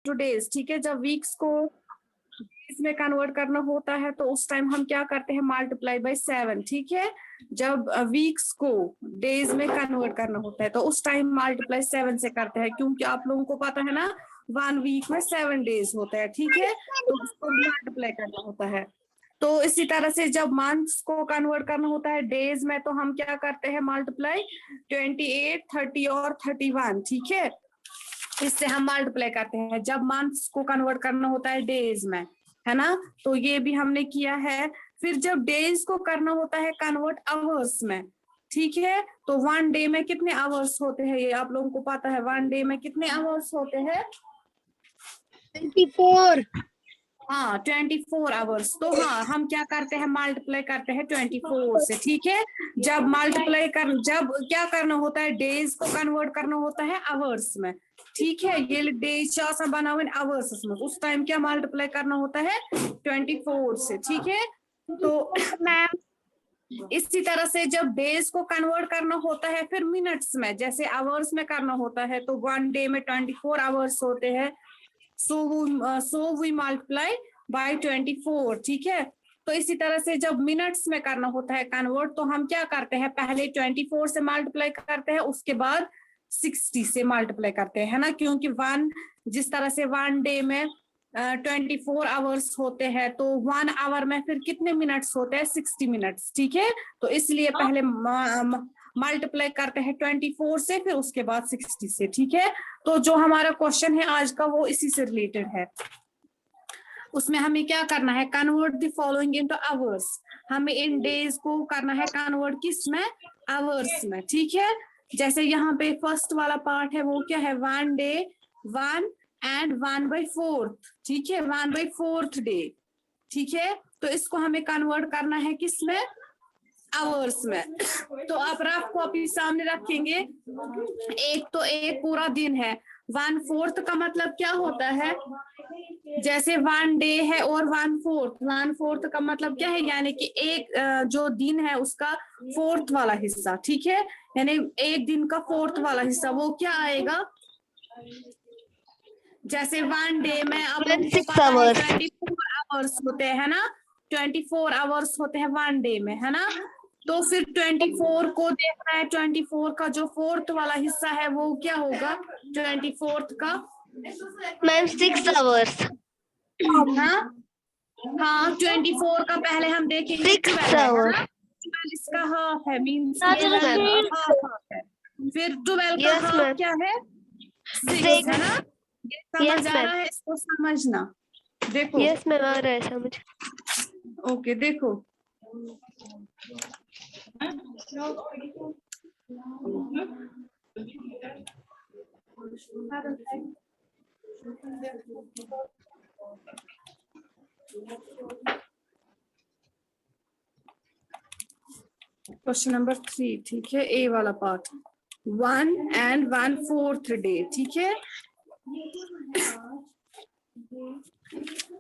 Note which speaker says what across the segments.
Speaker 1: Two days, ठीक है। जब वीक्स को डेज में कन्वर्ट करना होता है तो उस टाइम हम क्या करते हैं, मल्टीप्लाई बाय 7, ठीक है। जब वीक्स को डेज में कन्वर्ट करना होता है तो उस टाइम मल्टीप्लाई 7 से करते हैं, क्योंकि आप लोगों को पता है ना 1 वीक में 7 डेज होता है, ठीक है। तो उसको मल्टीप्लाई करना होता है। तो इसी तरह से जब मंथ्स को कन्वर्ट करना होता है डेज में तो हम क्या करते हैं, मल्टीप्लाई 28, 30 और 31, ठीक है। इससे हम मल्टीप्लाई करते हैं जब मंथ्स को कन्वर्ट करना होता है डेज में, है ना। तो ये भी हमने किया है। फिर जब डेज को करना होता है कन्वर्ट आवर्स में, ठीक है। तो 1 डे में कितने आवर्स होते हैं, ये आप लोगों को पता है। 1 डे में कितने आवर्स होते हैं,
Speaker 2: 24।
Speaker 1: हाँ 24 आवर्स। तो हाँ हम क्या करते हैं, मल्टीप्लाई करते हैं 24 से, ठीक है। जब मल्टीप्लाई जब क्या करना होता है, डेज को कन्वर्ट करना होता है आवर्स में, ठीक है। ये डेज बना हुआ आवर्स में, उस टाइम क्या मल्टीप्लाई करना होता है 24 से, ठीक है। तो
Speaker 2: मैम
Speaker 1: इसी तरह से जब डेज को कन्वर्ट करना होता है फिर मिनट्स में, जैसे आवर्स में करना होता है तो 1 डे में 24 आवर्स होते हैं। so we multiply by 24, ठीक है। तो इसी तरह से जब मिनट्स में करना होता है कन्वर्ट तो हम क्या करते हैं, पहले 24 से मल्टीप्लाई करते हैं, उसके बाद 60 से मल्टीप्लाई करते हैं, है ना। क्योंकि जिस तरह से 1 डे में 24 आवर्स होते हैं तो 1 आवर में फिर कितने मिनट्स होते हैं, 60 मिनट्स, ठीक है। तो इसलिए पहले मल्टीप्लाई करते हैं 24 से, फिर उसके बाद 60 से, ठीक है। तो जो हमारा क्वेश्चन है आज का वो इसी से रिलेटेड है। उसमें हमें क्या करना है, convert the following into hours. हमें इन डेज को करना है कन्वर्ट किसमें, आवर्स में, ठीक है। जैसे यहाँ पे फर्स्ट वाला पार्ट है वो क्या है, 1 डे 1 एंड 1/4, ठीक है, 1/4 डे, ठीक है। तो इसको हमें कन्वर्ट करना है किसमें, आवर्स में। तो आप रफ कॉपी सामने रखेंगे, एक तो एक पूरा दिन है, 1/4 का मतलब क्या होता है, जैसे 1 डे है और 1/4 का मतलब क्या है, यानी कि एक जो दिन है उसका 4th वाला हिस्सा, ठीक है। यानी एक दिन का 4th वाला हिस्सा वो क्या आएगा, जैसे 1 डे में आप लोगों को पता है 24 आवर्स होते हैं ना, 24 आवर्स होते हैं 1 डे में, है ना। तो फिर 24 को देखना है, 24 का जो 4th वाला हिस्सा है वो क्या होगा 24 का,
Speaker 2: मैम 6 आवर्स।
Speaker 1: हाँ हाँ 24 का पहले हम देखेंगे 12 है ना, 12 इसका हाफ है, मीन्स हाफ है। फिर 12 का हाफ क्या है, 6 है ना। ये समझ आ रहा है, इसको समझना, देखो।
Speaker 2: यस मैम आ रहा है समझ।
Speaker 1: ओके देखो, क्वेश्चन नंबर 3, ठीक है, ए वाला पार्ट, 1 एंड 1/4 डे, ठीक है।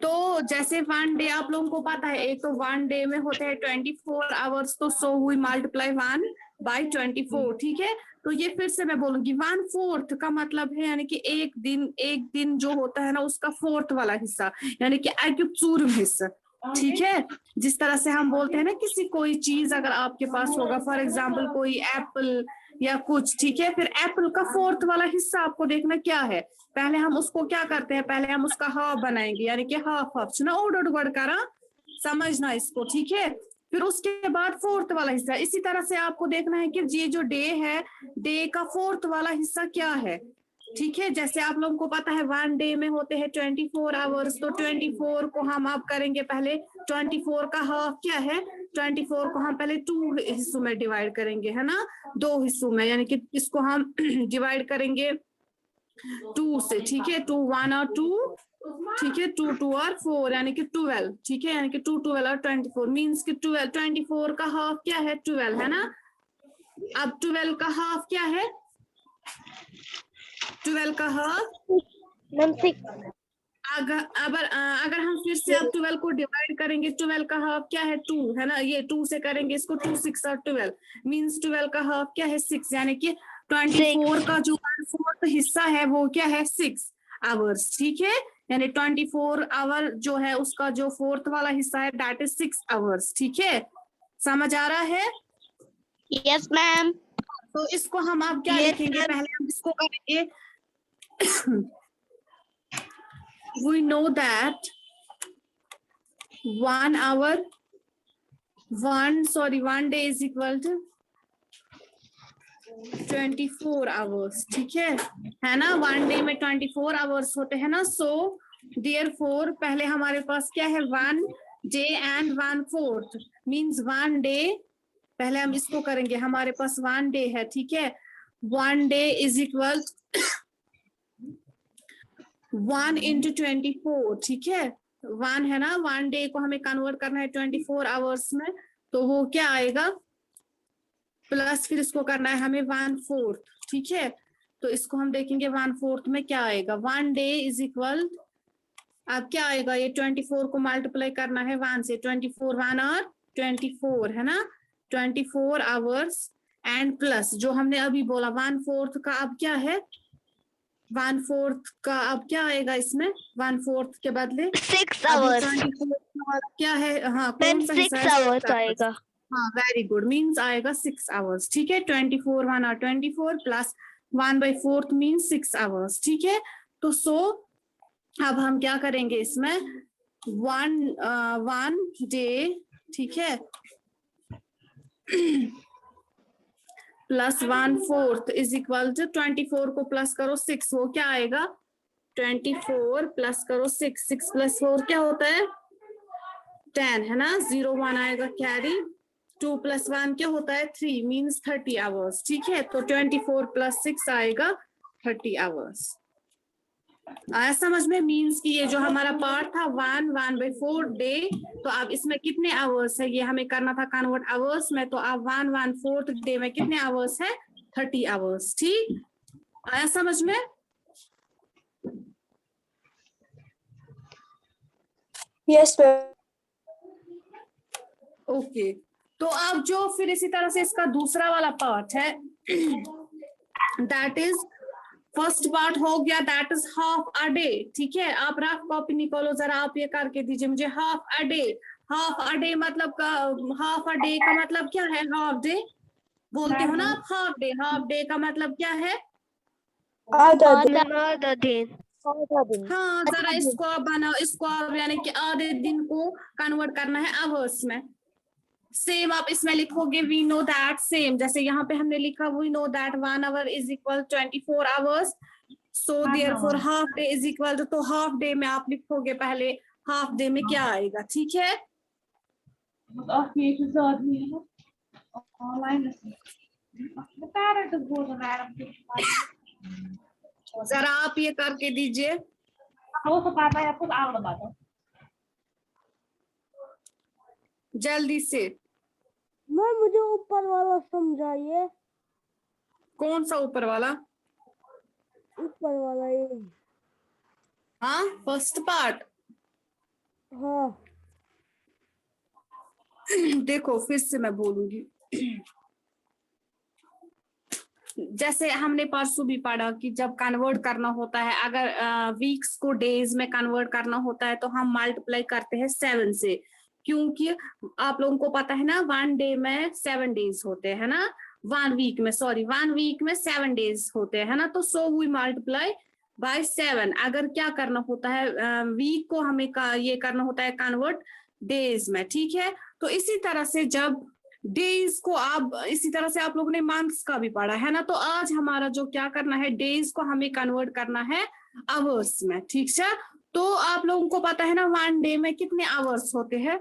Speaker 1: तो जैसे 1 डे आप लोगों को पता है, एक तो 1 डे में होते हैं 24 आवर्स, तो सो वी मल्टीप्लाई 1/24, ठीक है। तो ये फिर से मैं बोलूंगी, 1/4 का मतलब है यानी कि एक दिन जो होता है ना उसका 4th वाला हिस्सा, यानी कि चूरम हिस्सा, ठीक है। जिस तरह से हम बोलते हैं ना किसी कोई चीज अगर आपके पास होगा, फॉर एग्जाम्पल कोई एप्पल या कुछ, ठीक है। फिर एप्पल का 4th वाला हिस्सा आपको देखना क्या है, पहले हम उसको क्या करते हैं, पहले हम उसका हाफ बनाएंगे, यानी कि हाफ सुना ओड करा, समझना इसको, ठीक है। फिर उसके बाद 4th वाला हिस्सा, इसी तरह से आपको देखना है कि ये जो डे है, डे का 4th वाला हिस्सा क्या है, ठीक है। जैसे आप लोगों को पता है 1 डे में होते हैं 24 आवर्स, तो 24 को हम आप करेंगे पहले, 24 का हाफ क्या है, 24 को हम पहले 2 हिस्सों में डिवाइड करेंगे, है ना, 2 हिस्सों में, यानी कि इसको हम डिवाइड करेंगे 2 से, ठीक है। 2 1 और 2, ठीक है, 2 2 और 4 यानी कि 12, ठीक है। यानी कि 2 12 और 24 मीन्स कि 12, 24 का हाफ क्या है 12, है ना। अब 12 का हाफ क्या है, 12 का हाफ अगर हम फिर से अब 12 को डिवाइड करेंगे, 12 का हाफ क्या है 2, है ना। ये 2 से करेंगे इसको, 2 6 और 12 मीन्स 12 का हाफ क्या है 6, यानी कि 24 का जो 1/4 हिस्सा है वो क्या है 6। आवर्स, ठीक है। यानी 24 आवर जो है उसका जो फोर्थ वाला हिस्सा है दैट इज 6 आवर्स, ठीक है। समझ आ रहा है?
Speaker 2: Yes ma'am.
Speaker 1: तो इसको हम अब क्या
Speaker 2: Yes,
Speaker 1: लिखेंगे,
Speaker 2: ma'am.
Speaker 1: पहले हम इसको करेंगे we know that 1 day is equal to 24 hours, ठीक है ना। 1 डे में 24 आवर्स होते हैं ना। सो देयरफॉर पहले हमारे पास क्या है, 1 डे एंड 1/4 मींस 1 डे। पहले हम इसको करेंगे, हमारे पास 1 डे है, ठीक है। 1 डे इज इक्वल 1 into 24, ठीक है। 1 है ना, 1 डे को हमें कन्वर्ट करना है 24 आवर्स में, तो वो क्या आएगा, प्लस फिर इसको करना है हमें 1/4, ठीक है। तो इसको हम देखेंगे 1/4 में क्या आएगा। 1 डे इज इक्वल, अब क्या आएगा, ये 24 को मल्टीप्लाई करना है 1 से, 24 1 और 24 है ना, 24 आवर्स एंड प्लस जो हमने अभी बोला 1/4 का अब क्या है, 1/4 का अब क्या आएगा इसमें, 1/4 के बदले
Speaker 2: 6
Speaker 1: अभी
Speaker 2: hours.
Speaker 1: 24 का क्या है, हाँ
Speaker 2: मैम
Speaker 1: कौन सा हिस्सा
Speaker 2: 6
Speaker 1: है, 6
Speaker 2: hours
Speaker 1: hours।
Speaker 2: आएगा.
Speaker 1: हाँ वेरी गुड, मीन्स आएगा 6 आवर्स, ठीक है। 24 1 और 24 प्लस 1/4 मीन्स 6 आवर्स, ठीक है। तो सो अब हम क्या करेंगे इसमें, 1 डे, ठीक है, प्लस 1/4 इज इक्वल टू 24 को प्लस करो 6, वो क्या आएगा, 24 प्लस करो 6, 6 प्लस 4 क्या होता है 10 है ना, 0 1 आएगा कैरी, 2 प्लस 1 क्या होता है 3 मीन्स 30 आवर्स, ठीक है। तो 24 प्लस 6 आएगा 30 आवर्स। आया समझ में, मीन्स कि ये जो हमारा पार्ट था 1/4 डे, तो अब इसमें कितने आवर्स है ये हमें करना था कन्वर्ट आवर्स में, तो अब 1/4 डे में कितने आवर्स है 30 आवर्स, ठीक। आया समझ में?
Speaker 3: Yes ma'am.
Speaker 1: ओके, तो अब जो फिर इसी तरह से इसका दूसरा वाला पार्ट है दैट इज, फर्स्ट पार्ट हो गया that is half a day, ठीक है। आप रफ कॉपी निकालो जरा, आप ये करके दीजिए मुझे, half a day. Half a day मतलब का, हाफ अ डे का मतलब क्या है, हाफ डे बोलते हो ना आप, हाफ डे, हाफ डे का मतलब क्या है,
Speaker 3: आधा दिन।
Speaker 2: आधा दिन.
Speaker 3: आधा दिन।
Speaker 1: हाँ जरा इसको आप बनाओ, इसको आप यानी कि आधे दिन को कन्वर्ट करना है आवर्स में। सेम आप इसमें लिखोगे वी नो दैट, सेम जैसे यहाँ पे हमने लिखा we know that 1 hour is equal 24 hours, so therefore half day is equal to, तो हाफ डे में आप लिखोगे पहले हाफ डे में क्या आएगा, ठीक है। जरा आप ये करके दीजिए, जल्दी से।
Speaker 3: मैम मुझे ऊपर वाला समझाइए।
Speaker 1: कौन सा ऊपर वाला?
Speaker 3: ऊपर वाला ये।
Speaker 1: हाँ फर्स्ट पार्ट।
Speaker 3: हाँ।
Speaker 1: देखो फिर से मैं बोलूंगी, जैसे हमने परसों भी पढ़ा कि जब कन्वर्ट करना होता है, अगर वीक्स को डेज में कन्वर्ट करना होता है तो हम मल्टीप्लाई करते हैं 7 से, क्योंकि आप लोगों को पता है ना 1 डे में 7 डेज होते हैं ना, 1 वीक में, सॉरी 1 वीक में 7 डेज होते हैं ना, तो सो वी मल्टीप्लाई बाय 7। अगर क्या करना होता है, वीक को हमें ये करना होता है कन्वर्ट डेज में, ठीक है। तो इसी तरह से जब डेज को आप, इसी तरह से आप लोगों ने मंथ्स का भी पढ़ा है ना, तो आज हमारा जो क्या करना है, डेज को हमें कन्वर्ट करना है आवर्स में, ठीक है। तो आप लोगों को पता है ना 1 डे में कितने आवर्स होते हैं,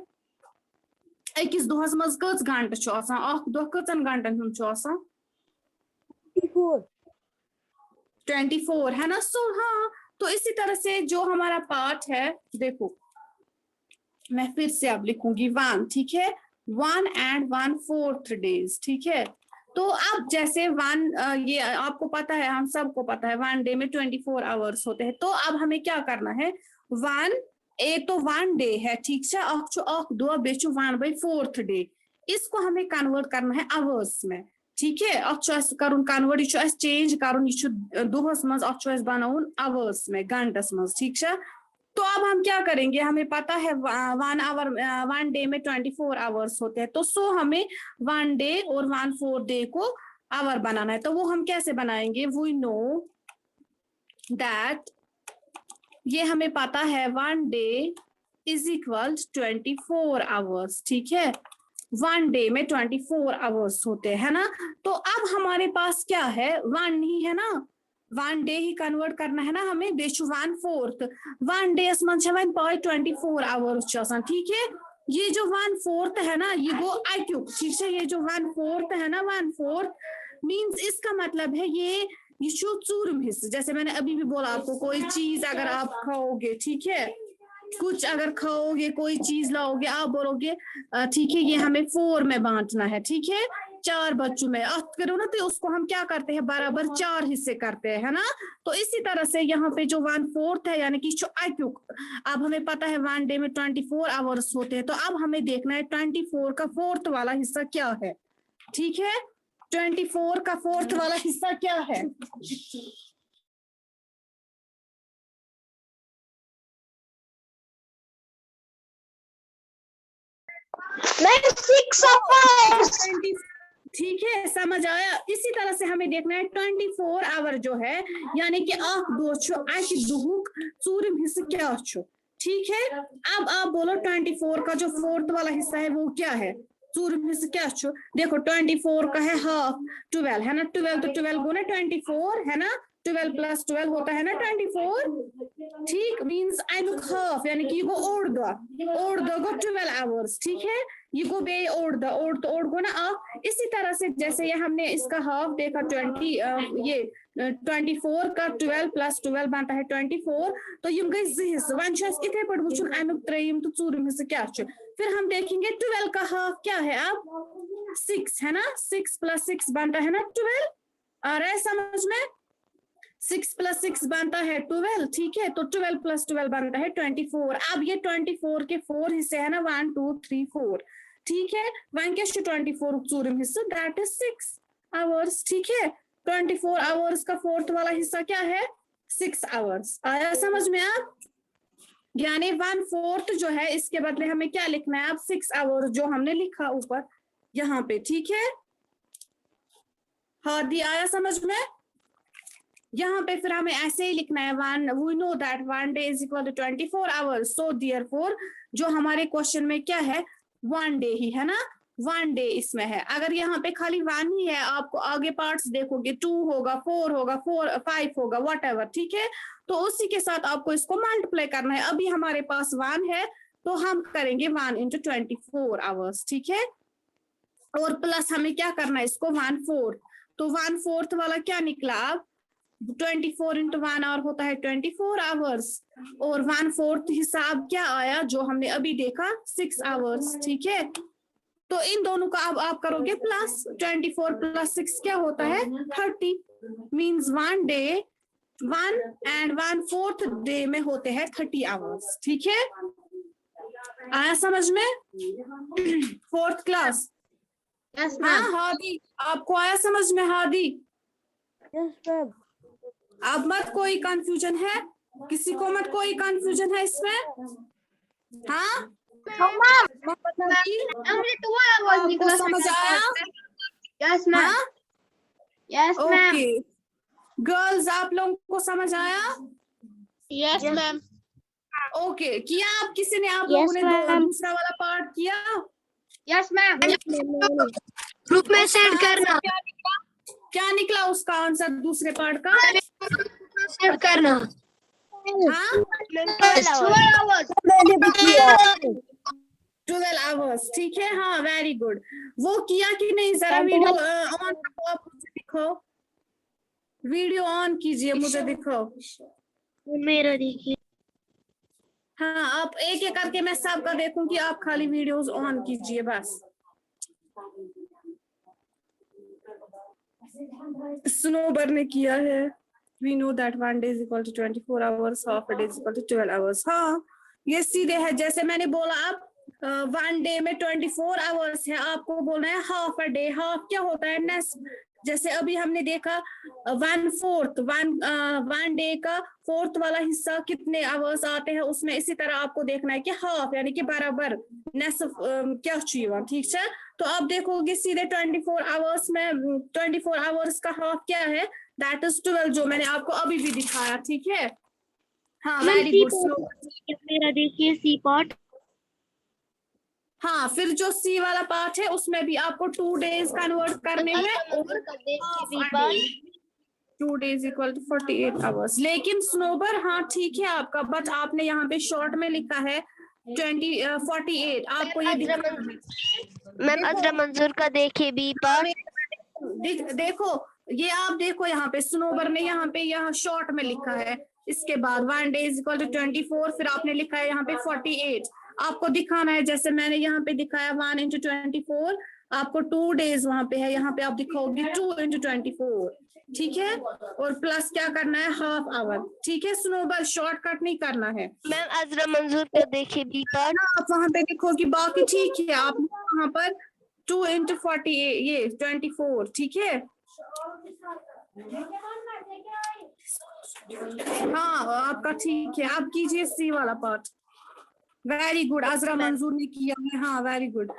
Speaker 1: अकिस दोहस मज कच घंटे छु आसान, अख दोह कचन घंटन हुंद छु आसान, 24 है ना। सो हाँ, तो इसी तरह से जो हमारा पार्ट है, देखो मैं फिर से अब लिखूंगी 1, ठीक है, 1 and 1/4 डेज, ठीक है। तो अब जैसे 1, ये आपको पता है, हम सबको पता है 1 डे में 24 आवर्स होते हैं, तो अब हमें क्या करना है, 1 एक तो 1 डे है, ठीक है, अख 2 1/4 डे, इसको हमें कन्वर्ट करना है आवर्स में, ठीक है अस करुन कन्वर्ट यह चेंज करुन यह दोहस मज अस बनाउन आवर्स में घंटस मज ठीक है। तो अब हम क्या करेंगे हमें पता है 1 डे में 24 आवर्स होते हैं तो सो हमें 1 डे और 1/4 डे को आवर बनाना है। तो वो हम कैसे बनाएंगे वी नो दैट ये हमें पता है 1 डे इज इक्वल 24 आवर्स ठीक है। 1 डे में 24 आवर्स होते हैं ना। तो अब हमारे पास क्या है 1 ही है ना 1 डे ही कन्वर्ट करना है ना हमें बे 1/4 1 डे मन 24 आवर्स ठीक है। ये जो 1/4 है ना ये वो आई क्यूब ठीक है। ये जो 1/4 है ना 1/4 मीन्स इसका मतलब है ये चूरम हिस्सा। जैसे मैंने अभी भी बोला आपको कोई चीज अगर आप खाओगे ठीक है कुछ अगर खाओगे कोई चीज लाओगे आप बोलोगे ठीक है ये हमें 4 में बांटना है ठीक है 4 बच्चों में करो ना। तो उसको हम क्या करते हैं बराबर 4 हिस्से करते हैं है ना। तो इसी तरह से यहाँ पे जो 1/4 है यानी कि अब हमें पता है 1 डे में 24 आवर्स होते हैं। तो अब हमें देखना है 24 का 4th वाला हिस्सा क्या है ठीक है। 24 का 4th वाला हिस्सा क्या है ठीक है समझ आया। इसी तरह से हमें देखना है 24 आवर जो है यानी कि दुहुक चूरम हिस्सा क्या ठीक है। अब आप बोलो 24 का जो 4th वाला हिस्सा है वो क्या है चूरम हिस्सा क्या देखो 24 का है हाफ 12 है ना 12 तो 12 गुना 24 है ना 12 + 12 होता है ना 24 ठीक मींस आई लुक हाफ यानी कि वो ओढ़ दो गो 12 आवर्स ठीक है। ये गो बे ओढ़ गो ना आप। इसी तरह से जैसे ये हमने इसका हाफ देखा 24 का 12 + 12 बनता है 24 तो यम गई 2 हिस्से वन इथे पड़ वुचुन अमुक 3 तो 4 हिस्से क्या फिर हम देखेंगे 12 का हाफ क्या है अब 6 है ना 6 + 6 बनता है ना 12 आ रहा है समझ में 6 + 6 बनता है 12 ठीक है। तो 12 + 12 बनता है 24। अब ये 24 के 4 हिस्से है ना 1 2 3 4 ठीक है। 1 के 24 चूरम हिस्सा दैट इज 6 आवर्स ठीक है। 24 आवर्स का 4th वाला हिस्सा क्या है 6 आवर्स। आया समझ में आप यानी 1/4 जो है इसके बदले हमें क्या लिखना है अब 6 आवर्स जो हमने लिखा ऊपर यहाँ पे ठीक है। हाँ दी आया समझ में। यहाँ पे फिर हमें ऐसे ही लिखना है we know that 1 day is equal to 24 hours so therefore जो हमारे क्वेश्चन में क्या है 1 डे ही है ना 1 डे इसमें है। अगर यहाँ पे खाली 1 ही है आपको आगे पार्ट्स देखोगे 2 होगा 4 होगा 5 होगा व्हाटएवर ठीक है। तो उसी के साथ आपको इसको मल्टीप्लाई करना है। अभी हमारे पास 1 है तो हम करेंगे 1 × 24 आवर्स ठीक है और प्लस हमें क्या करना है इसको 1/4 तो 1/4 वाला क्या निकला अब 24 × 1 आवर होता है 24 आवर्स और 1/4 हिसाब क्या आया जो हमने अभी देखा 6 आवर्स ठीक है। तो इन दोनों का अब आप करोगे प्लस 24 + 6 क्या होता है 30 मींस 1 डे 1 and 1/4 डे में होते हैं 30 आवर्स ठीक है। आया समझ में 4th क्लास हाँ हादी आपको आया समझ में हादी
Speaker 3: यस मैम।
Speaker 1: अब मत कोई कंफ्यूजन है किसी को मत कोई कंफ्यूजन है इसमें हाँ आपको समझ आया
Speaker 2: yes ma'am yes ma'am
Speaker 1: okay girls आप लोगों को समझ आया
Speaker 2: यस मैम
Speaker 1: ओके किया आप किसी ने आप
Speaker 3: Yes,
Speaker 1: लोगों ने
Speaker 3: ma'am.
Speaker 1: दूसरा वाला पार्ट किया
Speaker 2: यस मैम ग्रुप में सेंड करना
Speaker 1: क्या निकला उसका आंसर दूसरे पार्ट का
Speaker 2: सेंड करना
Speaker 1: हाँ 12 आवर्स ठीक है हाँ वेरी गुड। वो किया कि नहीं जरा वीडियो ऑन करो आप मुझे दिखाओ वीडियो ऑन कीजिए मुझे दिखाओ
Speaker 2: मेरा देखिए
Speaker 1: हाँ आप एक एक करके मैं सबका देखूं कि आप खाली वीडियोस ऑन कीजिए बस। स्नोबर ने किया है we know that 1 day is equal to 24 hours half a day is equal to 12 hours. हाँ ये सीधे है जैसे मैंने बोला आप वन डे में 24 आवर्स है, आपको बोलना है हाफ अ डे। हाफ क्या होता है? नेस्फ। जैसे अभी हमने देखा 1/4, वन डे का फोर्थ वाला हिस्सा कितने आवर्स आते हैं उसमें, इसी तरह आपको देखना है कि हाफ यानी कि बराबर नेस्फ क्या चाहिए, ठीक है। तो आप देखोगे सीधे 24 आवर्स में 24 आवर्स का हाफ क्या है, दैट इज 12, जो मैंने आपको अभी भी दिखाया, ठीक है। हाँ वेरी गुड।
Speaker 2: मेरा देखिए सी पार्ट।
Speaker 1: हाँ, फिर जो सी वाला पार्ट है उसमें भी आपको 2 डेज कन्वर्ट करने हैं और 2 डेज इक्वल टू 48 आवर्स। लेकिन स्नोबर, हाँ ठीक है आपका, बट आपने यहाँ पे शॉर्ट में लिखा है 48, आपको ये दिखाना है।
Speaker 2: मैम अजरा मंजूर का देखिए बी पार्ट।
Speaker 1: देखो, ये आप देखो यहाँ पे स्नोबर ने यहाँ पे शॉर्ट में लिखा है, इसके बाद 1 डे इज इक्वल टू 24, फिर आपने लिखा है यहाँ पे 48। आपको दिखाना है जैसे मैंने यहाँ पे दिखाया 1 × 24, आपको 2 डेज वहां पे है, यहाँ पे आप दिखाओगे 2 × 24, ठीक है। और प्लस क्या करना है, हाफ आवर, ठीक है। स्नोबर शॉर्टकट नहीं करना है।
Speaker 2: मैम अजरा मंजूर का देखिए बी पार्ट।
Speaker 1: आप वहां पे लिखोगे, बाकी ठीक है। आप वहां पर 2 × 48 ये 24, ठीक है। हाँ आपका ठीक है। आप कीजिए सी वाला पार्ट। वेरी गुड, अजरा मंजूर ने किया है, हाँ वेरी गुड।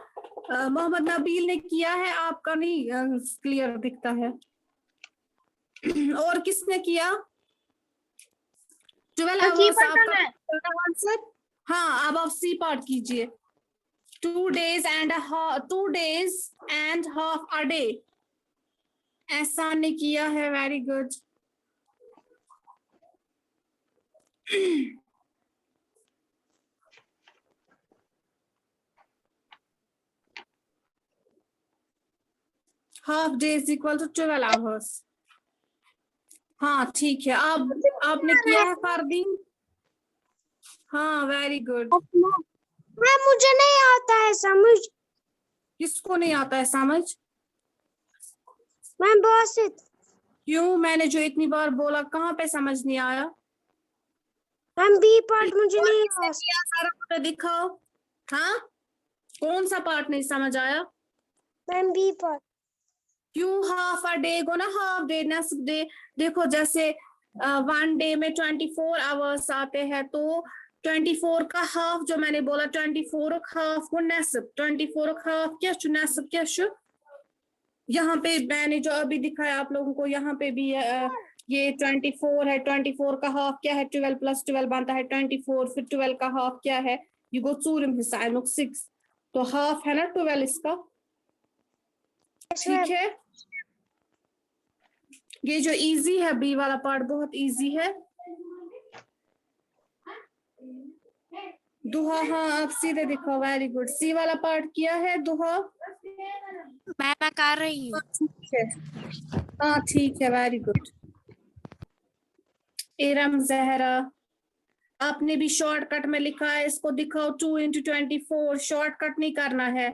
Speaker 1: मोहम्मद नबील ने किया है, आपका नहीं क्लियर दिखता है। और किसने किया? 12 आवर्स आपका आंसर। हाँ, अब आप सी पार्ट कीजिए। 2 days and half a day, ऐसा ने किया है, very good. Half day is equal to 12 hours. हाँ ठीक है। आपने किया है फारदीन? हाँ वेरी गुड।
Speaker 3: मैम मुझे नहीं आता है समझ।
Speaker 1: किसको नहीं आता है समझ?
Speaker 3: मैम बासित।
Speaker 1: क्यों? मैंने जो इतनी बार बोला, कहाँ पे समझ नहीं आया?
Speaker 3: मैम बी पार्ट मुझे नहीं आता।
Speaker 1: सारा मुझे दिखाओ। हाँ, कौन सा पार्ट नहीं समझ आया?
Speaker 3: Ma'am B part.
Speaker 1: क्यों? हाफ अ डे को ना हाफ डे, नेस्फ डे। देखो जैसे 1 डे में 24 आवर्स आते हैं, तो 24 का हाफ जो मैंने बोला, 24 हाफ को नेस्फ, 24 हाफ क्या नेस्फ क्या यहाँ पे मैंने जो अभी दिखाया आप लोगों को, यहाँ पे भी ये 24 है। 24 का हाफ क्या है? 12 + 12 बनता है 24। फिर 12 का हाफ क्या है? ये गो चूरम हिस्सा 6, तो हाफ है ना 12 इसका, ठीक है। ये जो इजी है बी वाला पार्ट, बहुत इजी है। दुहा, हाँ आप सीधे दिखो, वेरी गुड। सी वाला पार्ट किया है दुहा?
Speaker 2: मैं कर रही हूँ।
Speaker 1: ठीक है, हाँ ठीक है, वेरी गुड। इरम जहरा, आपने भी शॉर्टकट में लिखा है, इसको दिखाओ 2 × 24। शॉर्टकट नहीं करना है।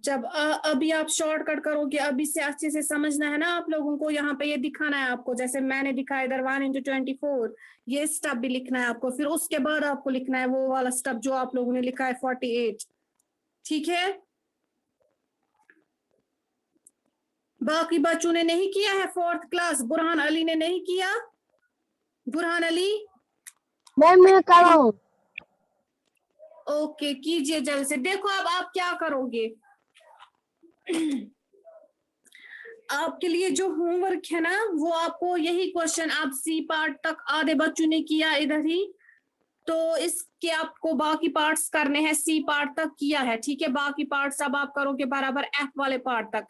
Speaker 1: जब अभी आप शॉर्टकट करोगे, अभी से अच्छे से समझना है ना आप लोगों को। यहाँ पे ये दिखाना है आपको, जैसे मैंने दिखाया इधर 1 × 24, ये स्टेप भी लिखना है आपको। फिर उसके बाद आपको लिखना है वो वाला स्टेप जो आप लोगों ने लिखा है 48, ठीक है। बाकी बच्चों ने नहीं किया है 4th क्लास? बुरहान अली ने नहीं किया? बुरहान अली?
Speaker 3: मैं कर रहा हूँ।
Speaker 1: ओके, कीजिए जल्द से। देखो अब आप क्या करोगे, आपके लिए जो होमवर्क है ना, वो आपको यही क्वेश्चन, आप सी पार्ट तक आधे बच्चों ने किया इधर ही, तो इसके आपको बाकी पार्ट्स करने हैं। सी पार्ट तक किया है, ठीक है। बाकी पार्ट्स अब आप करोगे बराबर एफ वाले पार्ट तक,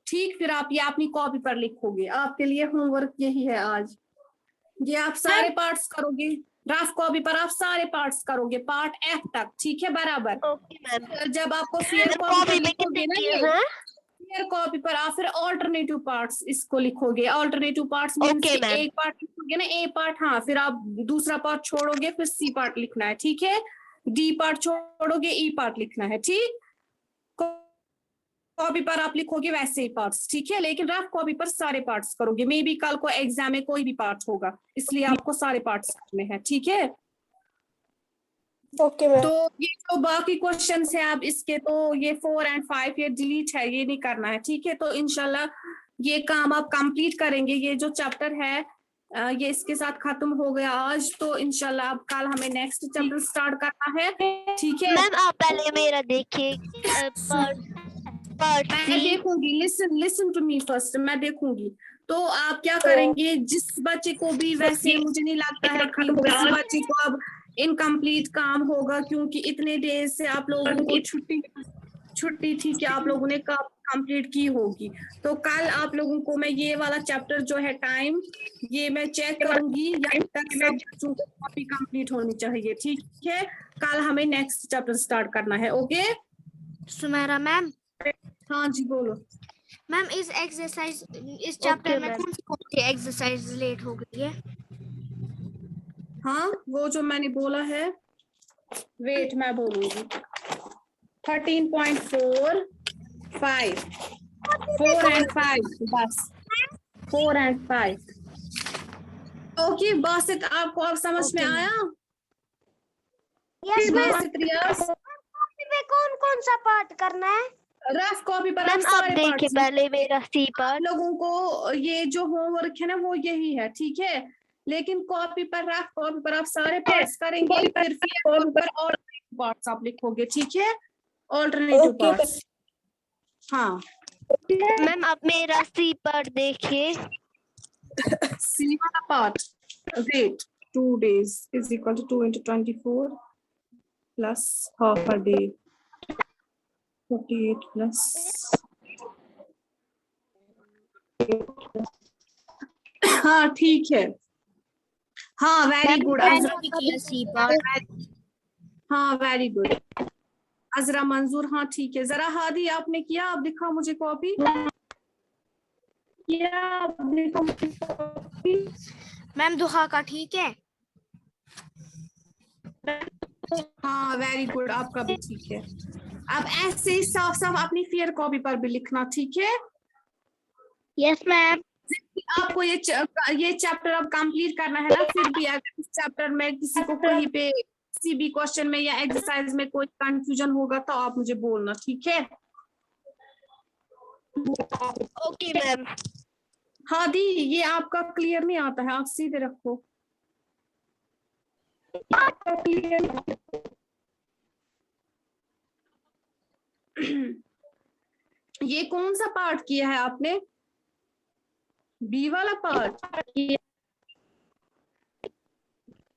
Speaker 1: ठीक। फिर आप ये अपनी कॉपी पर लिखोगे। आपके लिए होमवर्क यही है आज। ये आप सारे पार्ट्स करोगे, रफ कॉपी पर आप सारे पार्ट्स करोगे, पार्ट एफ तक, ठीक है बराबर।
Speaker 2: Okay ma'am.
Speaker 1: जब आपको फेयर कॉपी लिखोगे ना, ये फेयर कॉपी पर आप फिर ऑल्टरनेटिव पार्ट्स इसको लिखोगे। ऑल्टरनेटिव पार्ट्स मींस एक पार्ट लिखोगे ना, ए पार्ट, हाँ, फिर आप दूसरा पार्ट छोड़ोगे, फिर सी पार्ट लिखना है, ठीक है। डी पार्ट छोड़ोगे, ई पार्ट लिखना है, ठीक। कॉपी पर आप लिखोगे वैसे ही पार्ट्स, ठीक है। लेकिन रफ कॉपी पर सारे पार्ट्स करोगे। मे बी कल को एग्जाम में कोई भी पार्ट होगा, इसलिए आपको सारे पार्ट्स करने हैं, ठीक है।
Speaker 3: Okay ma'am.
Speaker 1: तो ये जो बाकी क्वेश्चन है आप इसके, तो ये 4 और 5 ये डिलीट है, ये नहीं करना है, ठीक है। तो इंशाल्लाह ये काम आप कंप्लीट करेंगे। ये जो चैप्टर है ये इसके साथ खत्म हो गया आज। तो इंशाल्लाह अब कल हमें नेक्स्ट चैप्टर स्टार्ट करना है, ठीक है।
Speaker 2: मैम आप पहले मेरा देखिए पार्ट
Speaker 1: मैं
Speaker 2: सी।
Speaker 1: देखूंगी, लिसन टू मी फर्स्ट, मैं देखूंगी। तो आप क्या करेंगे, जिस बच्चे को भी, वैसे मुझे नहीं लगता है कि जिस बच्चे को अब इनकम्प्लीट काम होगा, क्योंकि इतने डेज से आप लोगों को छुट्टी थी कि आप लोगों ने कंप्लीट की होगी। तो कल आप लोगों को मैं ये वाला चैप्टर जो है टाइम, ये मैं चेक करूंगी, यहाँ तक सब बच्चों को कॉपी कंप्लीट होनी चाहिए, ठीक है। कल हमें नेक्स्ट चैप्टर स्टार्ट करना है, ओके।
Speaker 4: सुमेरा मैम,
Speaker 1: हाँ जी बोलो।
Speaker 4: मैम इस एक्सरसाइज इस चैप्टर में कौन सी एक्सरसाइज लेट हो गई है?
Speaker 1: हाँ वो जो मैंने बोला है, वेट मैं बोलूंगी। 13.4 5 4 and 5 बस 4 and 5। ओके बासित, आपको अब समझ में आया?
Speaker 3: Yes ma'am.
Speaker 1: बासित रियाज,
Speaker 3: में कौन कौन सा पार्ट करना है?
Speaker 1: रफ कॉपी पर आप
Speaker 2: मैम आप
Speaker 1: सारे
Speaker 2: देखिए
Speaker 1: पार्ट्स,
Speaker 2: पहले मेरा सी
Speaker 1: आप
Speaker 2: पार्ट।
Speaker 1: लोगों को ये जो होमवर्क है ना वो यही है, ठीक है। लेकिन कॉपी पर, रफ कॉपी पर आप सारे पार्ट्स करेंगे, फिर कॉपी पर और पार्ट्स आप लिखोगे, ठीक है, ऑल्टरनेटिव पार्ट्स। हाँ
Speaker 2: मैम आप मेरा सी पार्ट देखिए।
Speaker 1: सी वाला part, wait 2 days is equal to 2 into 24 plus half a day, 48 plus हाँ ठीक है। हाँ वेरी गुड
Speaker 4: सी पार्ट।
Speaker 1: हाँ वेरी गुड अजरा मंजूर, हाँ ठीक है। जरा हादी आपने किया, आप दिखाओ मुझे कॉपी।
Speaker 4: मैम दुहा का ठीक है।
Speaker 1: हाँ वेरी गुड, आपका भी ठीक है। अब ऐसे ही साफ साफ अपनी फेयर कॉपी पर भी लिखना, ठीक है।
Speaker 2: Yes ma'am.
Speaker 1: आपको ये चैप्टर अब कंप्लीट करना है ना, फिर भी अगर इस चैप्टर में किसी को कहीं पे किसी भी क्वेश्चन में या एक्सरसाइज में कोई कंफ्यूजन होगा तो आप मुझे बोलना, ठीक है।
Speaker 2: Okay ma'am.
Speaker 1: हाँ दी, ये आपका क्लियर नहीं आता है, आप सीधे रखो। ये कौन सा पार्ट किया है आपने? बी वाला पार्ट।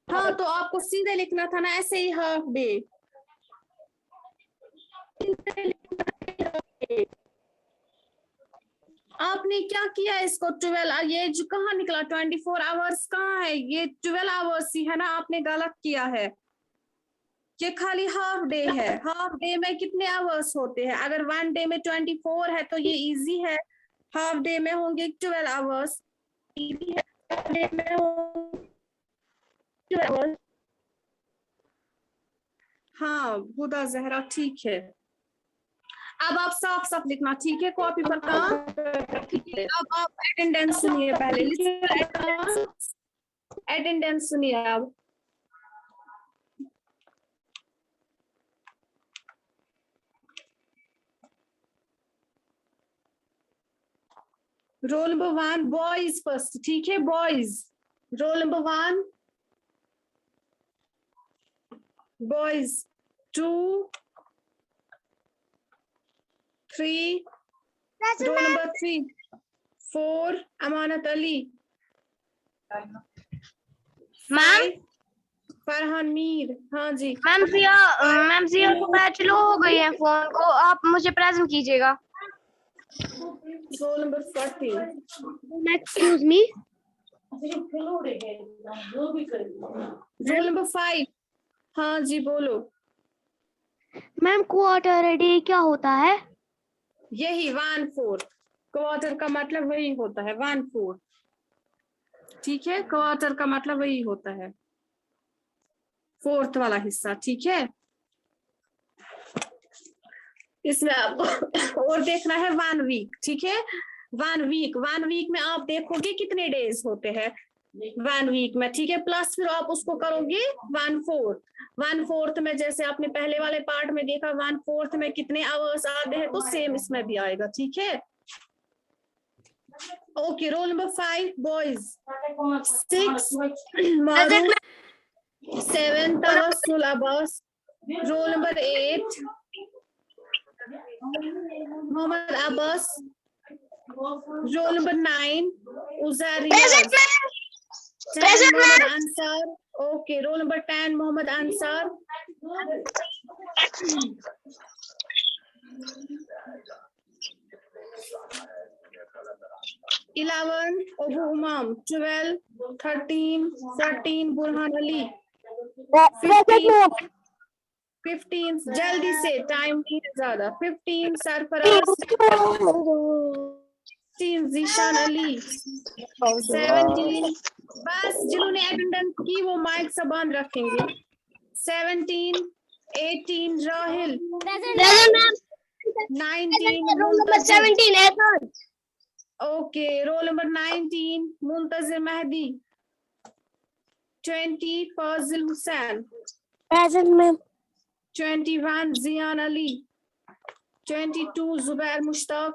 Speaker 1: हाँ तो आपको सीधे लिखना था ना, ऐसे ही हाफ डे। आपने क्या किया इसको 12, ये जो कहाँ निकला 24 आवर्स कहाँ है? ये 12 आवर्स ही है ना, आपने गलत किया है। ये खाली हाफ डे है। हाफ डे में कितने आवर्स होते हैं? अगर 1 डे में 24 है तो ये इजी है, हाफ डे में होंगे 12 आवर्स। हाँ हुदा जहरा ठीक है। अब आप साफ साफ लिखना, ठीक है, कॉपी पर काम। अब आप अटेंडेंस सुनिए पहले, अटेंडेंस सुनिए अब। रोल नंबर 1 बॉयज फर्स्ट, ठीक है, boys. Roll number 1 boys, 2 3 roll number 3 4 Amanat Ali,
Speaker 4: ma'am
Speaker 1: Farhan Mir. हाँ जी
Speaker 4: मैम जिया को बैच लो हो गई है फोन को, आप मुझे प्रेजेंट कीजिएगा।
Speaker 1: Roll number 14
Speaker 2: excuse me.
Speaker 1: Role number 5। हाँ जी बोलो।
Speaker 2: मैम क्वार्टर डे क्या होता है?
Speaker 1: यही 1/4 क्वार्टर का मतलब वही होता है 1/4, ठीक है। क्वार्टर का मतलब वही होता है, फोर्थ वाला हिस्सा, ठीक है। इसमें आपको और देखना है 1 वीक, ठीक है। 1 वीक में आप देखोगे कितने डेज होते हैं। 1 वीक में, ठीक है। प्लस फिर आप उसको करोगे 1/4। 1/4 में जैसे आपने पहले वाले पार्ट में देखा 1/4 में कितने आवर्स आते हैं, तो सेम इसमें भी आएगा, ठीक है। Okay, roll number 5 boys. 6 Maroof, 7 Tawassul Abbas, roll number 8 Mohammad Abbas, roll number 9 Uzair Riyaz, 10 Mohammad Ansar. Okay, roll number 10 Mohammad Ansar, 11 Abu Umam, 12 13 14 Burhan Ali, 15 जल्दी से, टाइम नहीं है ज्यादा, 15 सरफराज, 16 जीशान अली, 17 बस जिन्होंने अटेंडेंस की वो माइक से बंद रखेंगे, 17 18 Rahil, 19 okay, roll number 19 Muntazir Mehdi, 20 Fazil Hussain,
Speaker 2: Present, ma'am.
Speaker 1: 21 Ziyan Ali, 22 Zubair Mushtaq,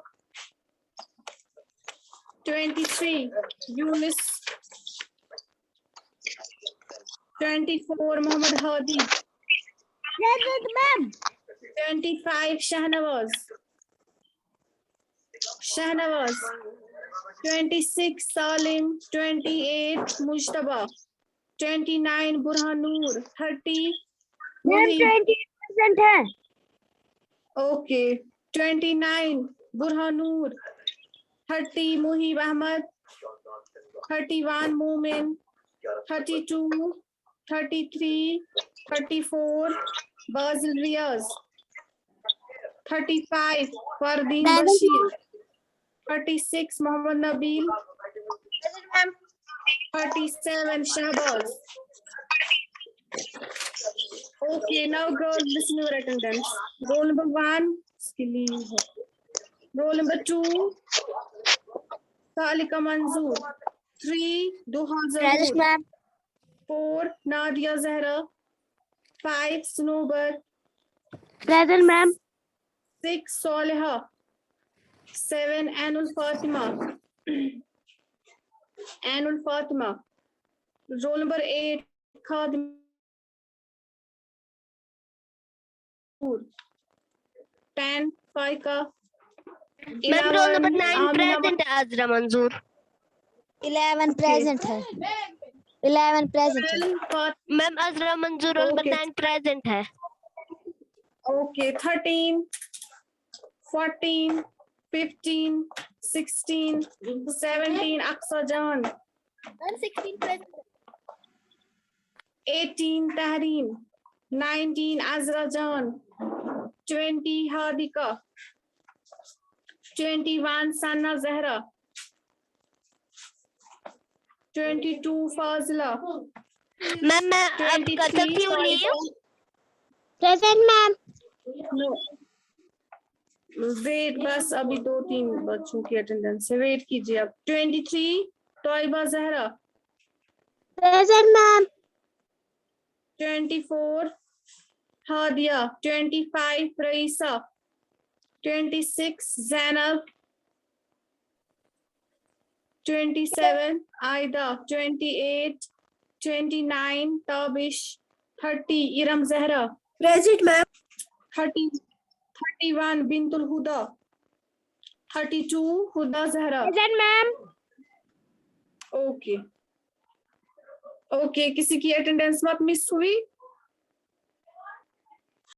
Speaker 1: 23 Younis, 24 Mohammad Hadi,
Speaker 3: Present, ma'am.
Speaker 1: 25 Shahnawaz, 26 Salim, 28 Mushtaba, 29 Burhanur, 30
Speaker 3: Ma'am,
Speaker 1: Muhib.
Speaker 3: 20% है.
Speaker 1: ओके, 29 बुरहानूर, 30 मुहीब अहमद, 31 मोमिन, 32 33 34 बाजिल रियाज, 35 Fardeen Bashir, 36 Mohammad Nabeel, 37 Shahbaz. Okay, now girls, listen to your attendance. Roll number 1, roll number 2, Salika Manzoor, 3, Duha
Speaker 2: Present,
Speaker 1: Zahoor,
Speaker 2: ma'am.
Speaker 1: 4, Nadia Zahra, 5, Snowbar,
Speaker 2: Present, ma'am.
Speaker 1: 6, Soleha, 7, Anul Fatima, Anul Fatima. Roll number 8, Khadim, 10 Faika,
Speaker 2: Ma'am, roll number 9
Speaker 1: Amina,
Speaker 2: present है Azra Manzoor.
Speaker 3: 11 present है. 11 present है.
Speaker 1: 12 Fat-
Speaker 2: Ma'am, Azra Manzoor roll number
Speaker 1: Okay.
Speaker 2: 9 present है.
Speaker 1: Okay, 13, 14, 15, 16, 17 Aqsa Jahan,
Speaker 3: 16 present.
Speaker 1: 18 Tahreem, 19 Azra Jahan, 20 Hadika, 21 Sanna Zahra, 22 Fazila,
Speaker 2: Ma'am, मैं अब कर
Speaker 1: 23
Speaker 2: सकती हूँ leave?
Speaker 1: Taiba.
Speaker 2: Present, ma'am.
Speaker 1: No. Wait, बस अभी 2-3 बच्चों की अटेंडेंस है, वेट कीजिए अब। 23 Taiba Zahra,
Speaker 2: Present, ma'am.
Speaker 1: 24 Hadiya, 25 Raisa, 26 Zainab, 27 Ayda, 28 29 Tabish, 30 Iram Zahra,
Speaker 3: Present, ma'am.
Speaker 1: 31 Bintul Huda, 32 Huda Zahra.
Speaker 3: Present, ma'am.
Speaker 1: Okay okay, किसी की अटेंडेंस मत मिस हुई?